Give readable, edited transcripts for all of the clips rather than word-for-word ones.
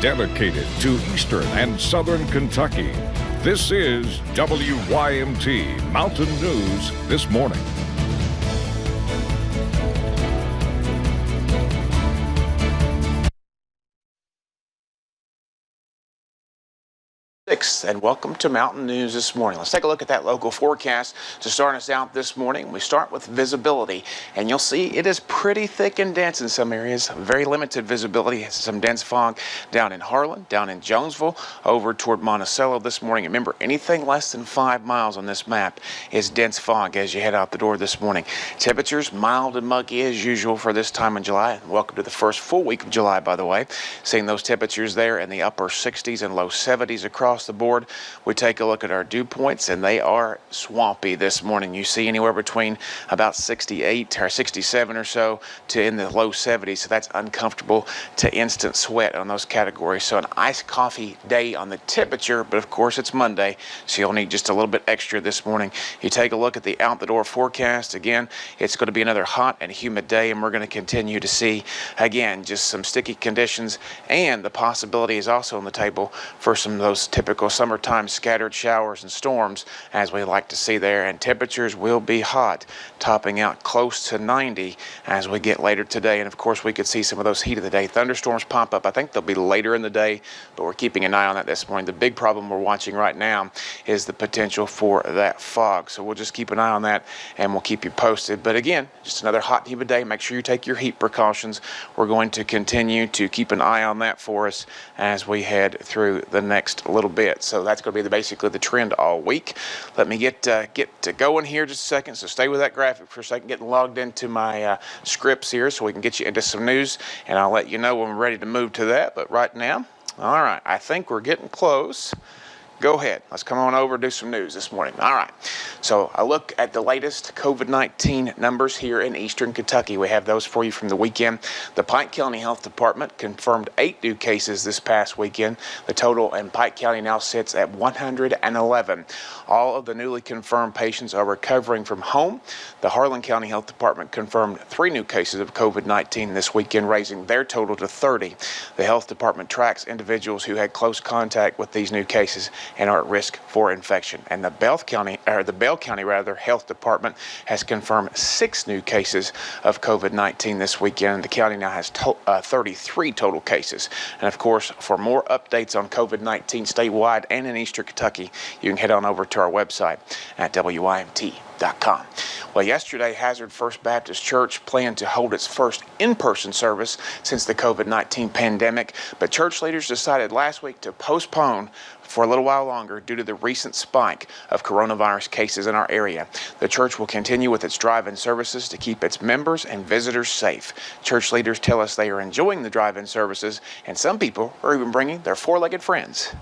dedicated to Eastern and Southern Kentucky. This is WYMT Mountain News This Morning. And welcome to Mountain News This Morning. Let's take a look at that local forecast to start us out this morning. We start with visibility, and you'll see it is pretty thick and dense in some areas. Very limited visibility. Some dense fog down in Harlan, down in Jonesville, over toward Monticello this morning. Remember, anything less than 5 miles on this map is dense fog as you head out the door this morning. Temperatures mild and muggy as usual for this time in July. Welcome to the first full week of July, by the way. Seeing those temperatures there in the upper 60s and low 70s across the board. We take a look at our dew points, and they are swampy this morning. You see anywhere between about 68 or 67 or so to in the low 70s, so that's uncomfortable to instant sweat on those categories. So an iced coffee day on the temperature, but of course it's Monday, so you'll need just a little bit extra this morning. You take a look at the out the door forecast. Again, it's going to be another hot and humid day, and we're going to continue to see, again, just some sticky conditions, and the possibility is also on the table for some of those typical summertime scattered showers and storms, as we like to see there, and temperatures will be hot, topping out close to 90 as we get later today. And of course, we could see some of those heat of the day thunderstorms pop up. I think they'll be later in the day, but we're keeping an eye on that this morning. The big problem we're watching right now is the potential for that fog, so we'll just keep an eye on that and we'll keep you posted. But again, just another hot and humid day. Make sure you take your heat precautions. We're going to continue to keep an eye on that for us as we head through the next little bit. So that's going to be basically the trend all week. Let me get to going here just a second, so stay with that graphic for a second, getting logged into my scripts here so we can get you into some news, and I'll let you know when we're ready to move to that. But right now, all right, I think we're getting close. Go ahead. Let's come on over and do some news this morning. All right. So a look at the latest COVID-19 numbers here in Eastern Kentucky. We have those for you from the weekend. The Pike County Health Department confirmed 8 new cases this past weekend. The total in Pike County now sits at 111. All of the newly confirmed patients are recovering from home. The Harlan County Health Department confirmed 3 new cases of COVID-19 this weekend, raising their total to 30. The health department tracks individuals who had close contact with these new cases and are at risk for infection. And the Bell County Health Department has confirmed 6 new cases of COVID-19 this weekend. The county now has 33 total cases. And of course, for more updates on COVID-19 statewide and in Eastern Kentucky, you can head on over to our website at WYMT.com. Well, yesterday, Hazard First Baptist Church planned to hold its first in-person service since the COVID-19 pandemic, but church leaders decided last week to postpone for a little while longer due to the recent spike of coronavirus cases in our area. The church will continue with its drive-in services to keep its members and visitors safe. Church leaders tell us they are enjoying the drive-in services, and some people are even bringing their 4-legged friends.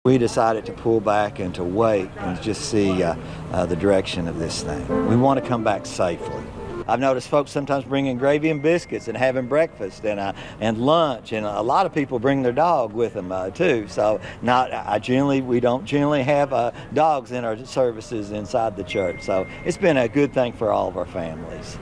We decided to pull back and to wait and just see the direction of this thing. We want to come back safely. I've noticed folks sometimes bringing gravy and biscuits and having breakfast and lunch, and a lot of people bring their dog with them too. So we don't generally have dogs in our services inside the church. So it's been a good thing for all of our families.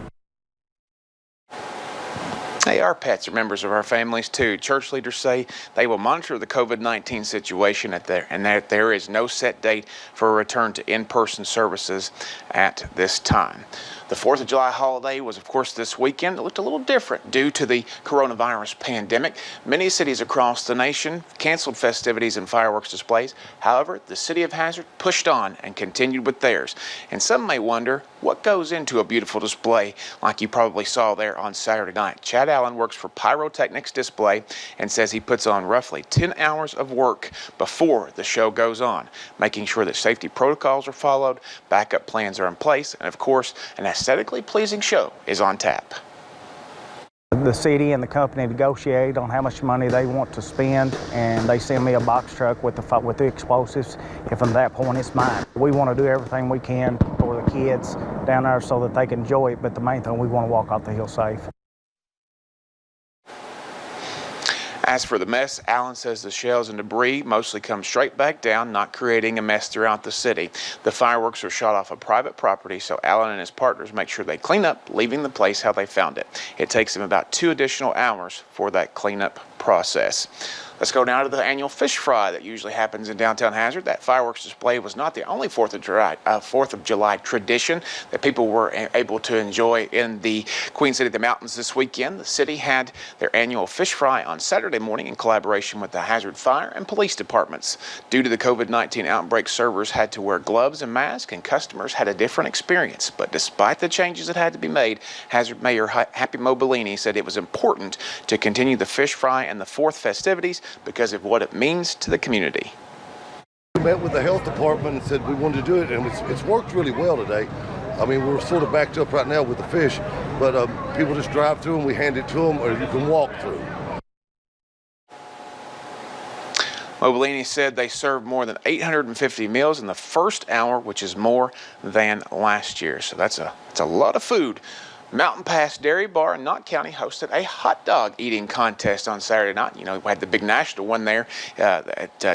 Hey, our pets are members of our families too. Church leaders say they will monitor the COVID-19 situation and that there is no set date for a return to in-person services at this time. The 4th of July holiday was, of course, this weekend. It looked a little different due to the coronavirus pandemic. Many cities across the nation canceled festivities and fireworks displays. However, the city of Hazard pushed on and continued with theirs. And some may wonder what goes into a beautiful display like you probably saw there on Saturday night. Chad Allen works for Pyrotechnics Display and says he puts on roughly 10 hours of work before the show goes on, making sure that safety protocols are followed, backup plans are in place, and of course, an aesthetically pleasing show is on tap. The city and the company negotiate on how much money they want to spend, and they send me a box truck with the explosives. If at that point it's mine. We want to do everything we can for the kids down there so that they can enjoy it, but the main thing, we want to walk off the hill safe. As for the mess, Allen says the shells and debris mostly come straight back down, not creating a mess throughout the city. The fireworks are shot off a private property, so Allen and his partners make sure they clean up, leaving the place how they found it. It takes them about 2 additional hours for that cleanup process. Let's go now to the annual fish fry that usually happens in downtown Hazard. That fireworks display was not the only 4th of July tradition that people were able to enjoy in the Queen City of the Mountains this weekend. The city had their annual fish fry on Saturday morning in collaboration with the Hazard Fire and Police Departments. Due to the COVID-19 outbreak, servers had to wear gloves and masks, and customers had a different experience. But despite the changes that had to be made, Hazard Mayor Happy Mobilini said it was important to continue the fish fry and the 4th festivities because of what it means to the community. We met with the health department and said we wanted to do it, and it's worked really well today. I mean, we're sort of backed up right now with the fish, but people just drive through and we hand it to them, or you can walk through. Mobilini said they served more than 850 meals in the first hour, which is more than last year. So that's a lot of food. Mountain Pass Dairy Bar in Knott County hosted a hot dog eating contest on Saturday night. You know, we had the big national one there.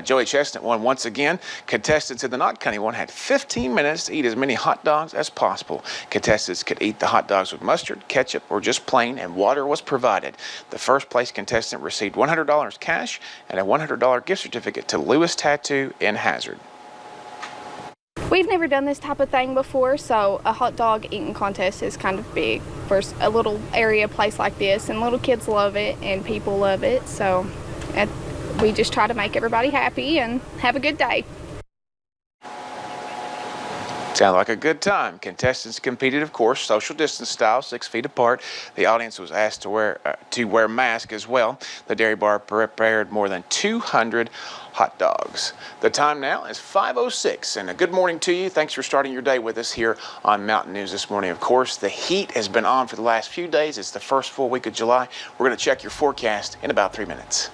Joey Chestnut won once again. Contestants in the Knott County one had 15 minutes to eat as many hot dogs as possible. Contestants could eat the hot dogs with mustard, ketchup, or just plain, and water was provided. The first place contestant received $100 cash and a $100 gift certificate to Lewis Tattoo in Hazard. We've never done this type of thing before, so a hot dog eating contest is kind of big for a little area place like this, and little kids love it and people love it, so we just try to make everybody happy and have a good day. Sounded like a good time. Contestants competed, of course, social distance style, 6 feet apart. The audience was asked to wear masks as well. The dairy bar prepared more than 200 hot dogs. The time now is 5:06, and a good morning to you. Thanks for starting your day with us here on Mountain News this morning. Of course, the heat has been on for the last few days. It's the first full week of July. We're going to check your forecast in about 3 minutes.